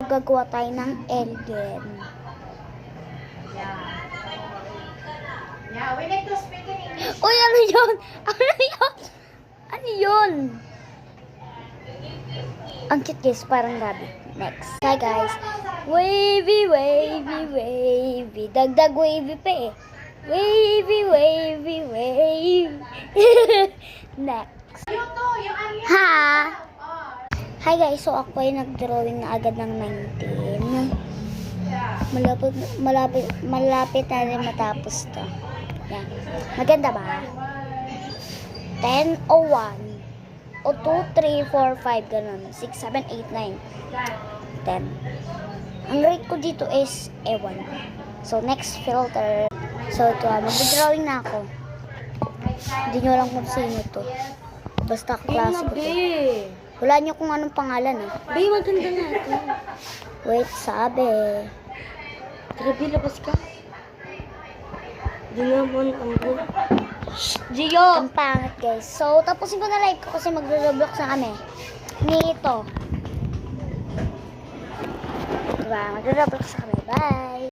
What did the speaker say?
Gagawa tayo ng alien. Yeah, we need to speak in English. Uy, ano yun? Ano yun? Ano yun? Ang cute guys, parang rabbit. Next. Hi guys. Wavy, wavy, wavy. Dagdag wavy pa eh. Wavy, wavy, wavy. Next. You too, yung ano yun? Ha? Oh. Hi guys, so ako ay nag-drawing na agad ng 19. Malapit na rin matapos to. Yan. Maganda ba? 10 o 1 o 2, 3, 4, 5, ganun. 6, 7, 8, 9, 10. Ang rate ko dito is ewan. So, next filter. So, ito, mag-drawing na ako. Hindi nyo alam kung sino to. Basta klase ko to. Wala nyo kung anong pangalan eh. Bay, maganda na ito. Wait, sabi. Grabe, labas ka. Di naman ang good. Gio! Ang pangit guys. So, tapusin ko na live ko kasi magre-roblox na kami. Nito. Diba? Magre-roblox na kami. Bye!